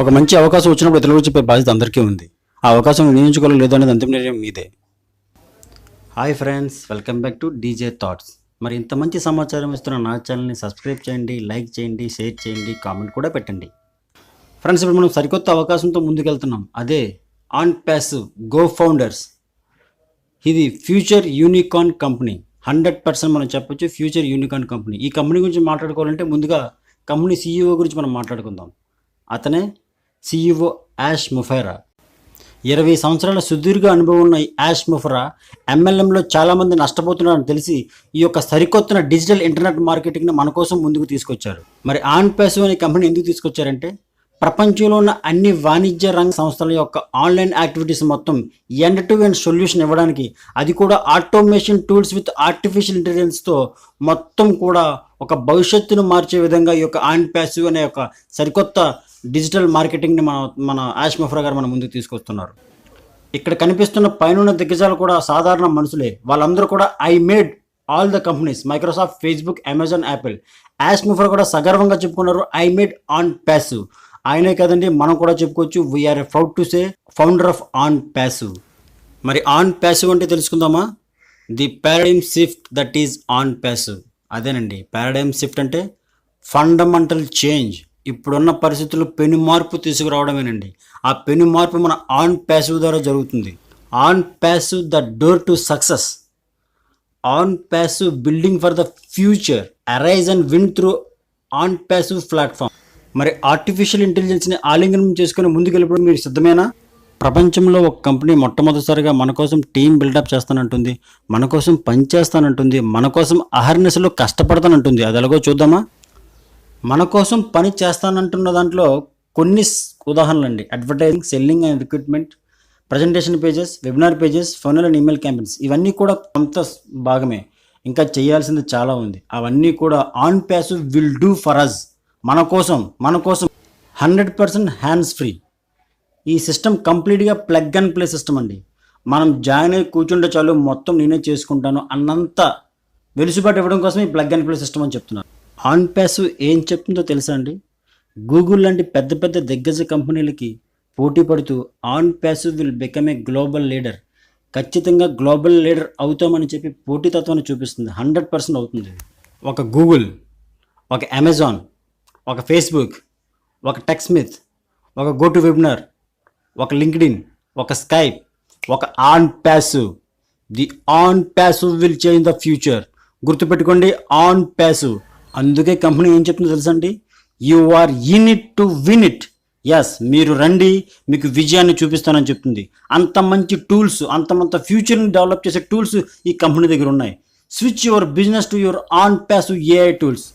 ఒక మంచి అవకాశం వచ్చినప్పుడు ఇతరులకు చెప్పే బాధ్యత అందరికీ ఉంది. ఆ అవకాశం వినియోగించుకోవాలో లేదో అనేది అంతిమ నిర్ణయం మీదే. Hi friends, welcome back to DJ thoughts. మరి ఇంత మంచి సమాచారం ఇస్తున్న నా ఛానల్ని సబ్స్క్రైబ్ చేయండి, లైక్ చేయండి, షేర్ చేయండి, కామెంట్ కూడా పెట్టండి. ఫ్రెండ్స్, ఇప్పుడు మనం సరికొత్త అవకాశంతో ముందుకెళ్తున్నాం. అదే ఆన్ ప్యాసివ్ గో ఫౌండర్స్. ఇది ఫ్యూచర్ యూనికార్న్ కంపెనీ. 100% మనం చెప్పొచ్చు ఫ్యూచర్ యూనికార్న్ కంపెనీ. ఈ కంపెనీ గురించి మాట్లాడుకోవాలంటే ముందుగా కంపెనీ సీఈఓ గురించి మనం మాట్లాడుకుందాం. అతనే సీఈఓ యాష్ ముఫైరా. 20 సంవత్సరాల సుదీర్ఘ అనుభవం ఉన్న యాష్ ముఫైరా ఎంఎల్ఎంలో చాలామంది నష్టపోతున్నారని తెలిసి ఈ యొక్క సరికొత్త డిజిటల్ ఇంటర్నెట్ మార్కెటింగ్ని మన కోసం ముందుకు తీసుకొచ్చారు. మరి ఆన్ ప్యాసివ్ అనే కంపెనీ ఎందుకు తీసుకొచ్చారంటే, ప్రపంచంలో ఉన్న అన్ని వాణిజ్య రంగ సంస్థల యొక్క ఆన్లైన్ యాక్టివిటీస్ మొత్తం ఎండ్ టు ఎండ్ సొల్యూషన్ ఇవ్వడానికి, అది కూడా ఆటోమేషన్ టూల్స్ విత్ ఆర్టిఫిషియల్ ఇంటెలిజెన్స్తో మొత్తం కూడా ఒక భవిష్యత్తును మార్చే విధంగా ఈ యొక్క ఆన్ ప్యాసివ్ అనే ఒక సరికొత్త డిజిటల్ మార్కెటింగ్ని మన యాష్ ముఫైరా గారు మన ముందుకు తీసుకొస్తున్నారు. ఇక్కడ కనిపిస్తున్న పైన దిగ్గజాలు కూడా సాధారణ మనుషులే. వాళ్ళందరూ కూడా I made all the companies, Microsoft, Facebook, Amazon, Apple. యాష్ ముఫైరా కూడా సగర్వంగా చెప్పుకున్నారు ఐ మేడ్ ఆన్ ప్యాసివ్. ఆయనే కదండి, మనం కూడా చెప్పుకోవచ్చు we are proud to say founder of OnPassive. మరి ఆన్ ప్యాసివ్ అంటే తెలుసుకుందామా? The paradigm shift that is OnPassive. అదేనండి, పారాడైమ్ షిఫ్ట్ అంటే ఫండమెంటల్ చేంజ్. ఇప్పుడున్న పరిస్థితుల్లో పెను మార్పు తీసుకురావడమేనండి. ఆ పెను మార్పు మన ఆన్ ప్యాసివ్ ద్వారా జరుగుతుంది. On passive the door to success. On passive building for the future. Arise and win through on passive platform. మరి ఆర్టిఫిషియల్ ఇంటెలిజెన్స్ని ఆలింగనం చేసుకుని ముందుకెళ్ళిపోవడం మీరు సిద్ధమేనా? ప్రపంచంలో ఒక కంపెనీ మొట్టమొదటిసారిగా మన కోసం టీం బిల్డప్ చేస్తానంటుంది, మన కోసం పని చేస్తానంటుంది, మన కోసం అహర్నిశలో కష్టపడతానంటుంది. అది ఎలాగో చూద్దామా? మన కోసం పని చేస్తానంటున్న దాంట్లో కొన్ని ఉదాహరణలు అండి. Advertising, selling and recruitment, presentation pages, webinar pages, funnel and email campaigns. ఇవన్నీ కూడా కొంత భాగమే, ఇంకా చేయాల్సింది చాలా ఉంది. అవన్నీ కూడా OnPassive will do for us. మన కోసం 100% హ్యాండ్స్ ఫ్రీ. ఈ సిస్టమ్ కంప్లీట్గా ప్లగ్ అండ్ ప్లే సిస్టమ్ అండి. మనం జాయిన్ అయ్యి కూర్చుంటే చాలు, మొత్తం నేనే చేసుకుంటాను అన్నంత వెలుసుబాటు ఇవ్వడం కోసం ఈ ప్లగ్ అండ్ ప్లే సిస్టమ్ అని చెప్తున్నాను. ఆన్ ప్యాసివ్ ఏం చెప్తుందో తెలుసా అండి? గూగుల్ లాంటి పెద్ద పెద్ద దిగ్గజ కంపెనీలకి పోటీ పడుతూ on passive will become a global leader. ఖచ్చితంగా గ్లోబల్ లీడర్ అవుతామని చెప్పి పోటీతత్వాన్ని చూపిస్తుంది. 100% అవుతుంది. ఒక గూగుల్, ఒక అమెజాన్, ఒక ఫేస్బుక్, ఒక టెక్స్మిత్, ఒక గో టు వెబినార్, ఒక లింక్డ్ఇన్, ఒక స్కైప్, ఒక OnPassive. The OnPassive will change the future. గుర్తుపెట్టుకోండి, ఆన్ ప్యాసివ్. అందుకే కంపెనీ ఏం చెప్తుందో తెలుసా అండి? You are in it to win it. Yes, మీరు రండి, మీకు విజయాన్ని చూపిస్తానని చెప్తుంది. అంత మంచి టూల్స్, అంత ఫ్యూచర్ని డెవలప్ చేసే టూల్స్ ఈ కంపెనీ దగ్గర ఉన్నాయి. Switch your business to your on passive AI tools.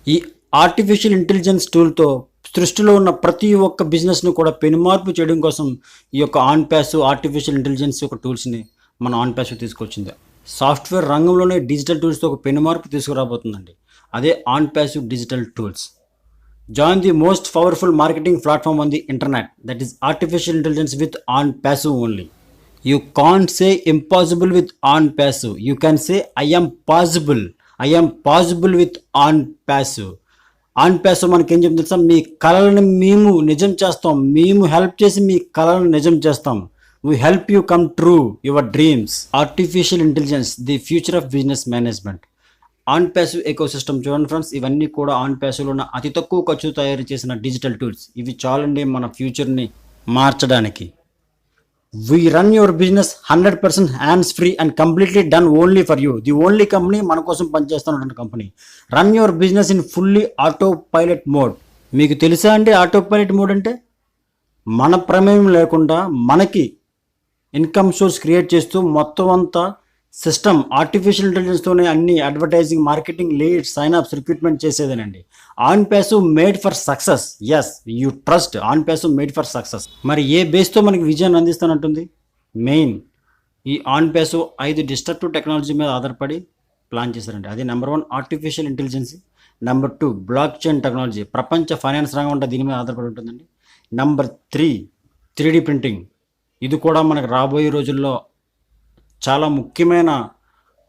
ఈ ఆర్టిఫిషియల్ ఇంటెలిజెన్స్ టూల్తో సృష్టిలో ఉన్న ప్రతి ఒక్క బిజినెస్ను కూడా పెనుమార్పు చేయడం కోసం ఈ యొక్క ఆన్ ప్యాసివ్ ఆర్టిఫిషియల్ ఇంటెలిజెన్స్ యొక్క టూల్స్ని మన ఆన్ ప్యాసివ్ తీసుకొచ్చింది. సాఫ్ట్వేర్ రంగంలోనే డిజిటల్ టూల్స్తో ఒక పెనుమార్పు తీసుకురాబోతుందండి. అదే on passive digital tools. Join the most powerful marketing platform on the internet, that is artificial intelligence with on passive only. You can't say impossible with on passive. You can say I am possible with on passive. On passive మనకి ఏం చెప్తుంది తెలుసా? మీ కళలను మేము నిజం చేస్తాం. మేము help చేసి మీ కళలను నిజం చేస్తాం. We help you come true your dreams. Artificial intelligence, the future of business management. On passive eco system చూడండి ఫ్రెండ్స్, ఇవన్నీ కూడా ఆన్ ప్యాసివ్లో ఉన్న అతి తక్కువ ఖర్చు తయారు చేసిన డిజిటల్ టూల్స్. ఇవి చాలండి మన ఫ్యూచర్ని మార్చడానికి. We run your business 100% hands free and completely done only for you. The only company మన కోసం పనిచేస్తున్నటువంటి company. Run your business in fully auto pilot mode. మీకు తెలుసా అండి ఆటో పైలట్ మోడ్ అంటే? మన ప్రమేయం లేకుండా మనకి ఇన్కమ్ సోర్స్ క్రియేట్ చేస్తూ మొత్తం అంతా సిస్టమ్ ఆర్టిఫిషియల్ ఇంటెలిజెన్స్తోనే అన్ని advertising, marketing, leads, sign ups, recruitment చేసేదేనండి. OnPassive made for success. Yes, you trust OnPassive made for success. మరి ఏ బేస్తో మనకి విజయాన్ని అందిస్తానంటుంది? మెయిన్ ఈ ఆన్ ప్యాసివ్ 5 డిస్ట్రక్టివ్ టెక్నాలజీ మీద ఆధారపడి ప్లాన్ చేశారండి. అది number 1 artificial intelligence, number 2 blockchain technology, ప్రపంచ ఫైనాన్స్ రంగం అంటే దీని మీద ఆధారపడి ఉంటుందండి. Number 3 3D printing. ఇది కూడా మనకు రాబోయే రోజుల్లో చాలా ముఖ్యమైన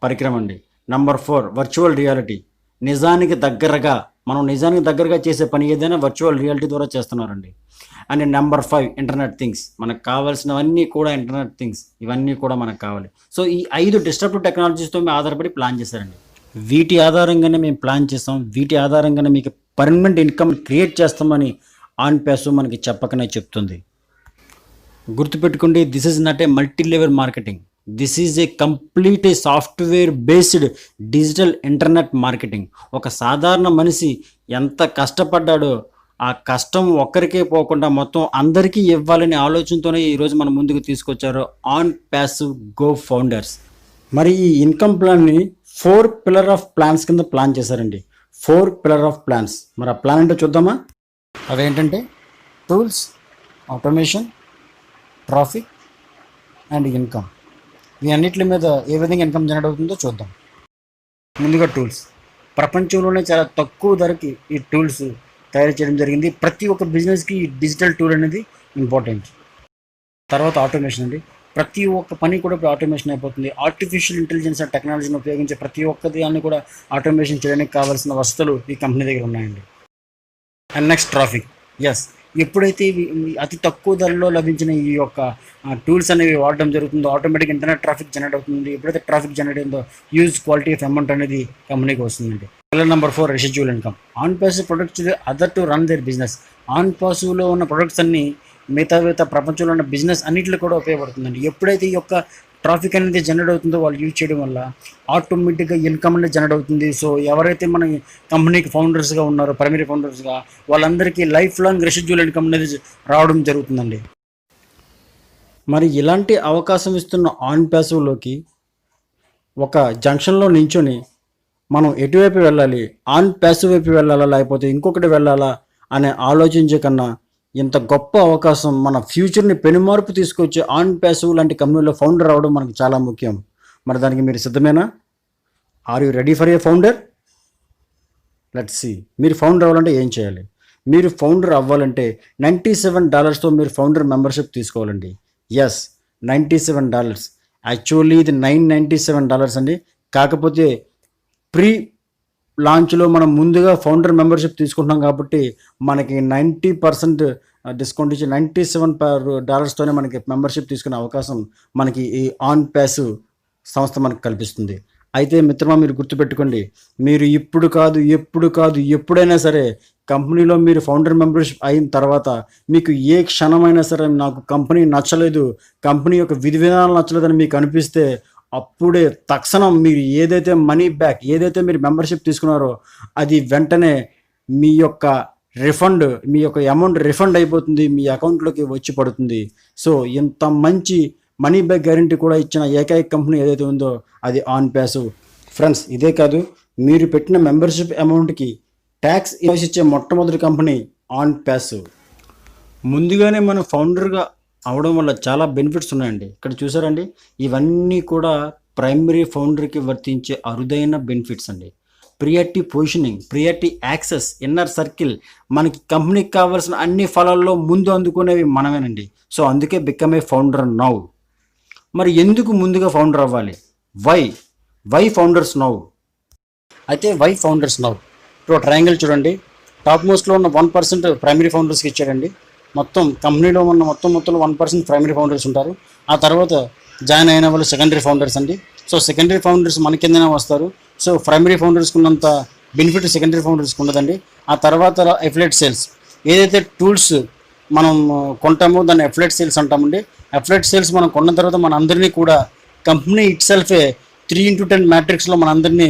పరికరం అండి. Number 4 virtual reality. నిజానికి దగ్గరగా, మనం నిజానికి దగ్గరగా చేసే పని ఏదైనా వర్చువల్ రియాలిటీ ద్వారా చేస్తున్నారండి. And number 5 internet things. మనకు కావాల్సినవన్నీ కూడా ఇంటర్నెట్ థింగ్స్, ఇవన్నీ కూడా మనకు కావాలి. సో ఈ 5 డిస్ట్రప్టివ్ టెక్నాలజీస్తో మేము ఆధారపడి ప్లాన్ చేశారండి. వీటి ఆధారంగానే మేము ప్లాన్ చేస్తాం, వీటి ఆధారంగానే మీకు పర్మనెంట్ ఇన్కమ్ క్రియేట్ చేస్తామని ఆన్ ప్యాసివ్ మనకి చెప్పకనే చెప్తుంది. గుర్తుపెట్టుకోండి, this is not a multi level marketing, this is a complete A software based digital internet marketing. ఒక సాధారణ మనిషి ఎంత కష్టపడ్డాడో ఆ కష్టం ఒక్కరికే పోకుండా మొత్తం అందరికీ ఇవ్వాలనే ఆలోచనతోనే ఈరోజు మన ముందుకు తీసుకొచ్చారు ఆన్ ప్యాసివ్ గో ఫౌండర్స్. మరి ఈ ఇన్కమ్ ప్లాన్ని 4 పిల్లర్ ఆఫ్ ప్లాన్స్ కింద ప్లాన్ చేశారండి. 4 పిల్లర్ ఆఫ్ ప్లాన్స్. మరి ఆ ప్లాన్ అంటే చూద్దామా? అవేంటంటే tools, automation, traffic and income. ఈ అన్నిటి మీద ఏ విధంగా ఇన్కమ్ జనరేట్ అవుతుందో చూద్దాం. ముందుగా టూల్స్. ప్రపంచంలోనే చాలా తక్కువ ధరకి ఈ టూల్స్ తయారు చేయడం జరిగింది. ప్రతి ఒక్క బిజినెస్కి ఈ డిజిటల్ టూల్ అనేది ఇంపార్టెంట్. తర్వాత ఆటోమేషన్ అండి. ప్రతి ఒక్క పని కూడా ఇప్పుడు ఆటోమేషన్ అయిపోతుంది. ఆర్టిఫిషియల్ ఇంటెలిజెన్స్ అండ్ టెక్నాలజీని ఉపయోగించే ప్రతి ఒక్కటి అన్ని కూడా ఆటోమేషన్ చేయడానికి కావాల్సిన వసతులు ఈ కంపెనీ దగ్గర ఉన్నాయండి. And next traffic. ఎస్, ఎప్పుడైతే అతి తక్కువ ధరలో లభించిన ఈ యొక్క టూల్స్ అనేవి వాడడం జరుగుతుందో ఆటోమేటిక్ ఇంటర్నెట్ ట్రాఫిక్ జనరేట్ అవుతుంది. ఎప్పుడైతే ట్రాఫిక్ జనరేట్ అయిందో యూజ్ క్వాలిటీ ఆఫ్ అమౌంట్ అనేది కంపెనీకి వస్తుందండి. Pillar number 4 residual income. OnPassive products other to run their business. ఆన్ ప్యాసివ్లో ఉన్న ప్రొడక్ట్స్ అన్ని మిగతా ప్రపంచంలో ఉన్న బిజినెస్ అన్నింటిలో కూడా ఉపయోగపడుతుందండి. ఎప్పుడైతే ఈ యొక్క ట్రాఫిక్ అనేది జనరేట్ అవుతుందో వాళ్ళు యూజ్ చేయడం వల్ల ఆటోమేటిక్గా ఇన్కమ్ అనేది జనరేట్ అవుతుంది. సో ఎవరైతే మన కంపెనీకి ఫౌండర్స్గా ఉన్నారో, ప్రైమరీ ఫౌండర్స్గా, వాళ్ళందరికీ లైఫ్ లాంగ్ రెసిడ్యూల్ ఇన్కమ్ అనేది రావడం జరుగుతుందండి. మరి ఇలాంటి అవకాశం ఇస్తున్న ఆన్ ప్యాసివ్లోకి ఒక జంక్షన్లో నించొని మనం ఎటువైపు వెళ్ళాలి, ఆన్ ప్యాసివ్ వైపు వెళ్ళాలా లేకపోతే ఇంకొకటి వెళ్ళాలా అనే ఆలోచించే కన్నా ఇంత గొప్ప అవకాశం మన ఫ్యూచర్ని పెనుమార్పు తీసుకొచ్చే ఆన్ ప్యాసివ్ లాంటి కంపెనీలో ఫౌండర్ అవ్వడం మనకు చాలా ముఖ్యం. మరి దానికి మీరు సిద్ధమేనా? Are you ready for a founder? Let's see. మీరు ఫౌండర్ అవ్వాలంటే ఏం చేయాలి? మీరు ఫౌండర్ అవ్వాలంటే $97తో మీరు ఫౌండర్ మెంబర్షిప్ తీసుకోవాలండి. ఎస్, $97. యాక్చువల్లీ ఇది $997 అండి. కాకపోతే ప్రీ లాంచ్లో మనం ముందుగా ఫౌండర్ మెంబర్షిప్ తీసుకుంటున్నాం కాబట్టి మనకి 90% డిస్కౌంట్ ఇచ్చి $97తోనే మనకి మెంబర్షిప్ తీసుకునే అవకాశం మనకి ఈ ఆన్ ప్యాసివ్ సంస్థ మనకు కల్పిస్తుంది. అయితే మిత్రమా, మీరు గుర్తుపెట్టుకోండి, మీరు ఇప్పుడు కాదు ఎప్పుడైనా సరే కంపెనీలో మీరు ఫౌండర్ మెంబర్షిప్ అయిన తర్వాత మీకు ఏ క్షణమైనా సరే నాకు కంపెనీ నచ్చలేదు, కంపెనీ యొక్క విధి విధానాలు నచ్చలేదని మీకు అనిపిస్తే అప్పుడే తక్షణం మీరు ఏదైతే మనీ బ్యాక్, ఏదైతే మీరు మెంబర్షిప్ తీసుకున్నారో అది వెంటనే మీ యొక్క అమౌంట్ రిఫండ్ అయిపోతుంది, మీ అకౌంట్లోకి వచ్చి పడుతుంది. సో ఇంత మంచి మనీ బ్యాక్ గ్యారంటీ కూడా ఇచ్చిన ఏకైక కంపెనీ ఏదైతే ఉందో అది ఆన్ ప్యాసివ్. ఫ్రెండ్స్, ఇదే కాదు, మీరు పెట్టిన మెంబర్షిప్ అమౌంట్కి ట్యాక్స్ ఇచ్చే మొట్టమొదటి కంపెనీ ఆన్ ప్యాసివ్. ముందుగానే మనం ఫౌండర్గా అవడం వల్ల చాలా బెనిఫిట్స్ ఉన్నాయండి. ఇక్కడ చూసారండి, ఇవన్నీ కూడా ప్రైమరీ ఫౌండర్కి వర్తించే అరుదైన బెనిఫిట్స్ అండి. Priority positioning, priority access, inner circle, మనకి కంపెనీకి కావాల్సిన అన్ని ఫలాల్లో ముందు అందుకునేవి మనమేనండి. సో అందుకే బికమ్ ఏ ఫౌండర్ నౌ. మరి ఎందుకు ముందుగా ఫౌండర్ అవ్వాలి? Why founders now? అయితే వై ఫౌండర్స్ నౌ? ఇప్పుడు ట్రయాంగిల్ చూడండి, టాప్ మోస్ట్లో ఉన్న 1% ప్రైమరీ ఫౌండర్స్కి ఇచ్చాడండి. మొత్తం కంపెనీలో ఉన్న మొత్తంలో 1% ప్రైమరీ ఫౌండర్స్ ఉంటారు. ఆ తర్వాత జాయిన్ అయిన వాళ్ళు సెకండరీ ఫౌండర్స్ అండి. సో సెకండరీ ఫౌండర్స్ మన కిందనే వస్తారు. సో ప్రైమరీ ఫౌండర్స్కి ఉన్నంత బెనిఫిట్ సెకండరీ ఫౌండర్స్కి ఉండదండి. ఆ తర్వాత ఎఫిలియేట్ సేల్స్, ఏదైతే టూల్స్ మనం కొంటామో దాన్ని ఎఫిలియేట్ సేల్స్ అంటామండి. ఎఫిలియేట్ సేల్స్ మనం కొన్న తర్వాత మన అందరినీ కూడా కంపెనీ ఇట్ సెల్ఫే 3x10 మ్యాట్రిక్స్లో మన అందరినీ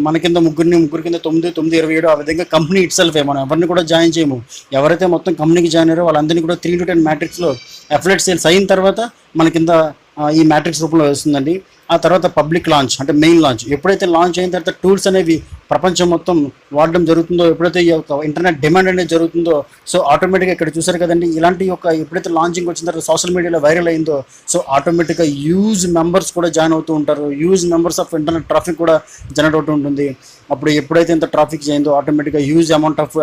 మన కింద ముగ్గురి కింద 9, 27 ఆ విధంగా కంపెనీ ఇట్ సెల్ఫే, మనం ఎవరిని కూడా జాయిన్ చేయము. ఎవరైతే మొత్తం కంపెనీకి జాయిన్ అయ్యారో వాళ్ళందరినీ కూడా 3x10 మ్యాట్రిక్స్లో ఎఫిలియేట్ సేల్స్ అయిన తర్వాత మన కింద ఈ మ్యాట్రిక్స్ రూపంలో వస్తుందండి. ఆ తర్వాత పబ్లిక్ లాంచ్ అంటే మెయిన్ లాంచ్. ఎప్పుడైతే లాంచ్ అయిన తర్వాత టూల్స్ అనేవి ప్రపంచం మొత్తం వాడడం జరుగుతుందో, ఎప్పుడైతే ఈ యొక్క ఇంటర్నెట్ డిమాండ్ అనేది జరుగుతుందో, సో ఆటోమేటిక్గా ఇక్కడ చూసారు కదండి, ఇలాంటి ఎప్పుడైతే లాంచింగ్ వచ్చిన తర్వాత సోషల్ మీడియాలో వైరల్ అయిందో, సో ఆటోమేటిక్గా హ్యూజ్ మెంబర్స్ కూడా జాయిన్ అవుతూ ఉంటారు. Huge members of internet traffic కూడా జనరేట్ అవుతూ ఉంటుంది. అప్పుడు ఎప్పుడైతే ఇంత ట్రాఫిక్ అయిందో ఆటోమేటిక్గా హ్యూజ్ అమౌంట్ ఆఫ్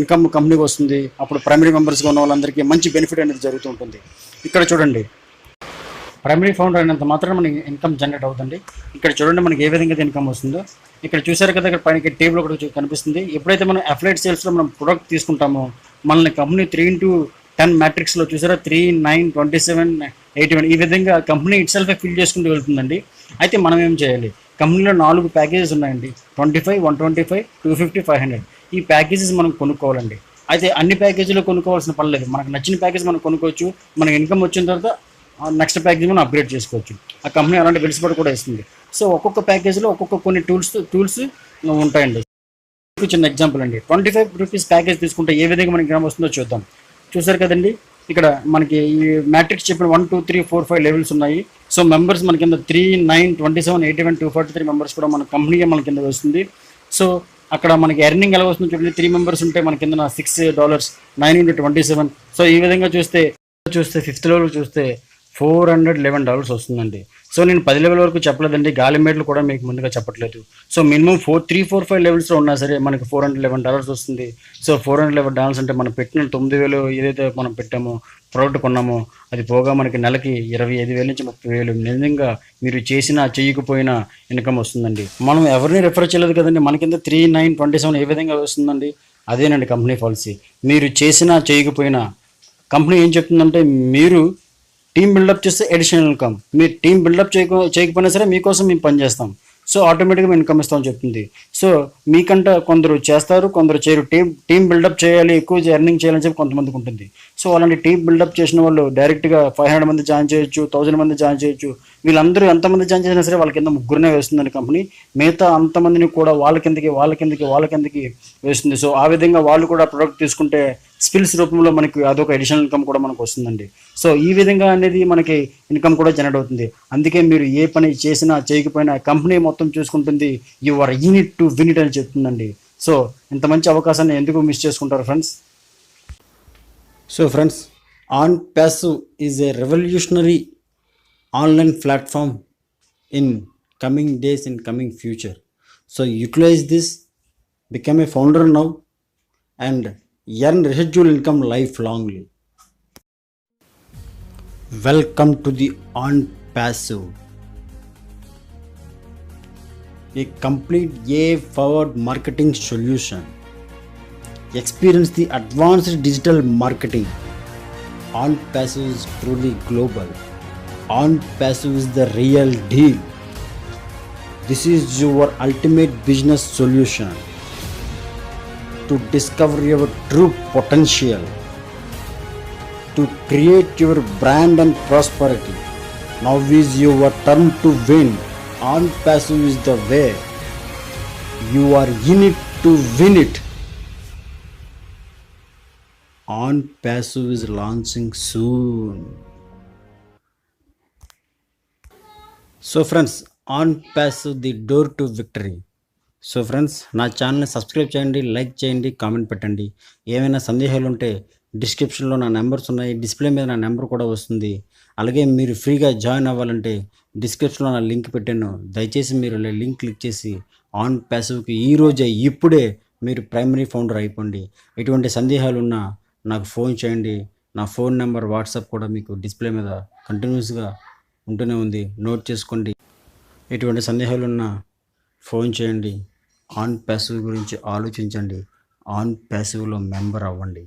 ఇన్కమ్ కంపెనీకి వస్తుంది. అప్పుడు ప్రైమరీ మెంబర్స్గా ఉన్న వాళ్ళందరికీ మంచి బెనిఫిట్ అనేది జరుగుతూ ఉంటుంది. ఇక్కడ చూడండి, ప్రైమరీ ఫౌండర్ అయినంత మాత్రం మనకి ఇన్కమ్ జనరేట్ అవుతుంది. ఇక్కడ చూడండి మనకి ఏ విధంగా ఇన్కమ్ వస్తుందో. ఇక్కడ చూసారు కదా, ఇక్కడ పైన టేబుల్ ఒకటి కనిపిస్తుంది. ఎప్పుడైతే మనం అఫిలియేట్ సేల్స్లో మనం ప్రొడక్ట్ తీసుకుంటామో మనల్ని కంపెనీ 3x10 మ్యాట్రిక్స్లో చూసారా 3, 9, 27, 81 ఈ విధంగా కంపెనీ ఇట్ సెల్ఫ్ ఫిల్ చేసుకుంటూ వెళ్తుందండి. అయితే మనం ఏం చేయాలి, కంపెనీలో 4 ప్యాకేజెస్ ఉన్నాయండి, 25, 125, 250, 500. ఈ ప్యాకేజెస్ మనం కొనుక్కోవాలండి. అయితే అన్ని ప్యాకేజీలు కొనుక్కోవాల్సిన పని లేదు. మనకు నచ్చిన ప్యాకేజ్ మనం కొనుక్కోవచ్చు. మనకి ఇన్కమ్ వచ్చిన తర్వాత నెక్స్ట్ ప్యాకేజ్ మనం అప్గ్రేడ్ చేసుకోవచ్చు. ఆ కంపెనీ అలాంటి వెలుసుబాటు కూడా ఇస్తుంది. సో ఒక్కొక్క ప్యాకేజీలో ఒక్కొక్క కొన్ని టూల్స్ ఉంటాయండి. చిన్న ఎగ్జాంపుల్ అండి, 25 రూపీస్ ప్యాకేజ్ తీసుకుంటే ఏ విధంగా మనకి ఇన్కమ్ వస్తుందో చూద్దాం. చూసారు కదండి, ఇక్కడ మనకి ఈ మ్యాట్రిక్స్ చెప్పిన 1, 2, 3, 4, 5 లెవెల్స్ ఉన్నాయి. సో మెంబర్స్ మన కింద 3, 9, 27, 81, 243 మెంబర్స్ కూడా మన కంపెనీగా మన కింద వస్తుంది. సో అక్కడ మనకి ఎర్నింగ్ ఎలా వస్తుందో చూడండి. 3 మెంబర్స్ ఉంటే మన కింద $6, 9 into 27. సో ఈ విధంగా చూస్తే 5th లెవెల్ చూస్తే $411 వస్తుందండి. సో నేను 10 లెవెల్ వరకు చెప్పలేదండి, గాలి మేడలు కూడా మీకు ముందుగా చెప్పట్లేదు. సో మినిమం 3, 4, 5 లెవెల్స్లో ఉన్నా సరే మనకి $411 వస్తుంది. సో $411 అంటే మనం పెట్టిన 9,000 ఏదైతే మనం పెట్టామో ప్రోడక్ట్ కొన్నామో అది పోగా మనకి నెలకి 25,000 నుంచి 30,000 నిజంగా మీరు చేసినా చేయకపోయినా ఇన్కమ్ వస్తుందండి. మనం ఎవరిని రిఫర్ చేయలేదు కదండి, మన కింద 3, 9, 27 ఏ విధంగా వస్తుందండి. అదేనండి కంపెనీ పాలసీ. మీరు చేసినా చేయకపోయినా కంపెనీ ఏం చెప్తుందంటే, మీరు టీం బిల్డప్ చేస్తే అడిషనల్ ఇన్కమ్, మీరు టీం బిల్డప్ చేయకపోయినా సరే మీకోసం మేము పనిచేస్తాం. సో ఆటోమేటిక్గా ఇన్కమ్ ఇస్తామని చెప్తుంది. సో మీకంటే కొందరు చేస్తారు, కొందరు చేయరు. టీం బిల్డప్ చేయాలి, ఎక్కువ ఎర్నింగ్ చేయాలని చెప్పి కొంతమందికి ఉంటుంది. సో అలాంటి టీం బిల్డప్ చేసిన వాళ్ళు డైరెక్ట్గా 500 మంది జాయిన్ చేయొచ్చు, 1000 మంది జాయిన్ చేయొచ్చు. వీళ్ళందరూ ఎంతమంది జాయిన్ చేసినా సరే వాళ్ళ కింద 3 వేస్తుందండి కంపెనీ. మిగతా అంతమందిని కూడా వాళ్ళ కిందకి వేస్తుంది. సో ఆ విధంగా వాళ్ళు కూడా ప్రొడక్ట్ తీసుకుంటే స్కిల్స్ రూపంలో మనకి అదొక అడిషనల్ ఇన్కమ్ కూడా మనకు వస్తుందండి. సో ఈ విధంగా అనేది మనకి ఇన్కమ్ కూడా జనరేట్ అవుతుంది. అందుకే మీరు ఏ పని చేసినా చేయకపోయినా కంపెనీ మొత్తం చూసుకుంటుంది. You are unit to win it అని చెప్తుందండి. సో ఇంత మంచి అవకాశాన్ని ఎందుకు మిస్ చేసుకుంటారు friends? So friends, OnPassive is a revolutionary online platform in coming days, in coming future. So utilize this, become a founder now and earn residual income lifelongly. Welcome to the On Passive, a complete AI-powered marketing solution. Experience the advanced digital marketing. On Passive is truly global. On Passive is the real deal. This is your ultimate business solution to discover your true potential, to create your brand and prosperity. Now is your turn to win. On Passive is the way. You are in it to win it. On Passive is launching soon. So friends, OnPassive the door to victory. So friends, నా ఛానల్ని subscribe చేయండి, like చేయండి, comment పెట్టండి. ఏమైనా సందేహాలు ఉంటే డిస్క్రిప్షన్లో నా నెంబర్స్ ఉన్నాయి, డిస్ప్లే మీద నా నెంబర్ కూడా వస్తుంది. అలాగే మీరు ఫ్రీగా జాయిన్ అవ్వాలంటే డిస్క్రిప్షన్లో నా లింక్ పెట్టాను. దయచేసి మీరు లింక్ క్లిక్ చేసి ఆన్ ప్యాసివ్కి ఈరోజే ఇప్పుడే మీరు ప్రైమరీ ఫౌండర్ అయిపోండి. ఎటువంటి సందేహాలు ఉన్నా నాకు ఫోన్ చేయండి. నా ఫోన్ నెంబర్, వాట్సాప్ కూడా మీకు డిస్ప్లే మీద కంటిన్యూస్గా ఉంటూనే ఉంది, నోట్ చేసుకోండి. ఎటువంటి సందేహాలున్నా ఫోన్ చేయండి. ఆన్ ప్యాసివ్ గురించి ఆలోచించండి. ఆన్ ప్యాసివ్లో మెంబర్ అవ్వండి.